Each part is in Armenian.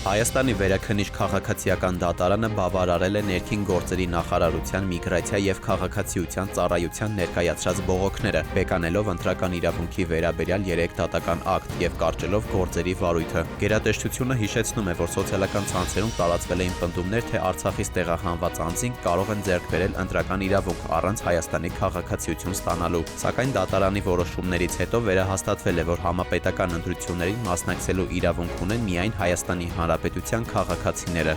Հայաստանի վերաքննիչ քաղաքացիական դատարանը բավարարել է ներքին գործերի նախարարության միգրացիա և քաղաքացիության ծառայության ներկայացրած բողոքները, բեկանելով ընտրական իրավունքի վերաբերյալ 3 դատական ակտ և կարճելով գործերի վարույթը։ Գերատեսչությունը հիշեցնում է, որ սոցիալական ցանցերում տարածվել էին պնդումներ, թե Արցախից տեղահանված անձինք կարող են ձեռք բերել ընտրական իրավունք առանց Հայաստանի քաղաքացիություն ստանալու։ Սակայն դատարանի որոշումներից հետո վերահաստատվել է, որ համապետական ընտրություններին մասնակցելու իրավունք ունեն միայն Հայաստանի Հանրապետության քաղաքացիները։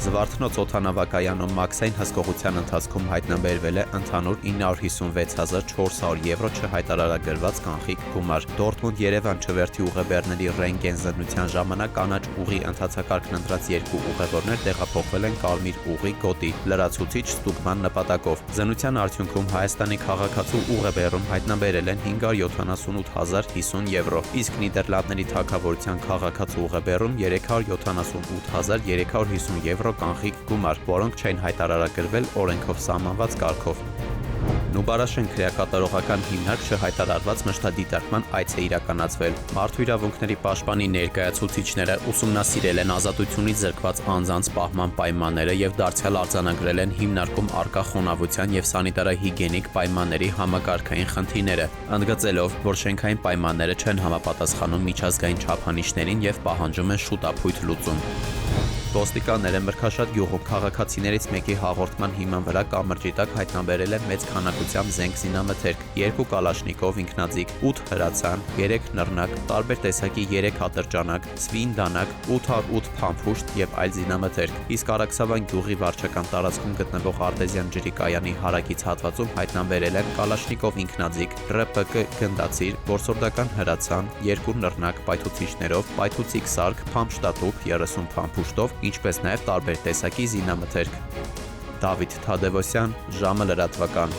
Զվարթնոց օդանավակայանում մաքսային հսկողության ընթացքում հայտնաբերվել է ընդհանուր 956,400 եվրո չհայտարարագրված կանխիկ գումար։ Դորտմունդ-Երևան չվերթի ուղեբեռների ռենտգեն զննության ժամանակ կանաչ ուղի ընթացակարգն ընտրած 2 ուղևորներ տեղափոխվել են կարմիր ուղի գոտի լրացուցիչ ստուգման նպատակով։ Զննության արդյունքում Հայաստանի քաղաքացու ուղեբեռում հայտնաբերել են 578,050 եվրո, իսկ Նիդերլանդների թագավորության քաղաքացու ուղեբեռում 378,350 եվրո կանխիկ գումար, որոնք չեն հայտարարագրվել օրենքով սահմանված կարգով։ Նուբարաշեն քրեակատարողական հիմնարկ չհայտարարված մշտադիտարկման այց է իրականացվել։ Մարդու իրավունքների պաշտպանի ներկայացուցիչները ուսումնասիրել են ազատությունից զրկված անձանց պահման պայմանները և դարձյալ արձանագրել են հիմնարկում առկա խոնավության և սանիտարահիգիենիկ պայմանների համակարգային խնդիրները, ընդգծելով, որ շենքային պայմանները չեն համապատասխանում միջազգային չափանիշներին և պահանջում են շուտափույթ լուծում։ Ոստիկանները Մրգաշատ գյուղում քաղաքացիներից մեկի հաղորդման հիման վրա կամրջի տակ հայտնաբերել են մեծ քանակությամբ զենք զինամթերք, 2 կալաշնիկով ինքնաձիգ, 8 հրացան, 3 նռնակ, տարբեր տեսակի 3 ատրճանակ, սվին դանակ, 808 փամփուշտ և այլ զինամթերք։ Իսկ Արաքսավան գյուղի վարչական տարածքում գտնվող արտեզյան ջրի կայանի հարակից հատվածում հայտնաբերել են կալաշնիկով ինքնաձիգ, ՌՊԿ գնդացիր, որսորդական հրացան, 2 նռնակ պայթուցիչներով, պայթուցիկ սարք, փամփշտատուփ 30 փամփուշտով, ինչպես նաև տարբեր տեսակի զինամթերք։ Դավիթ Թադևոսյան, ժամը լրատվական։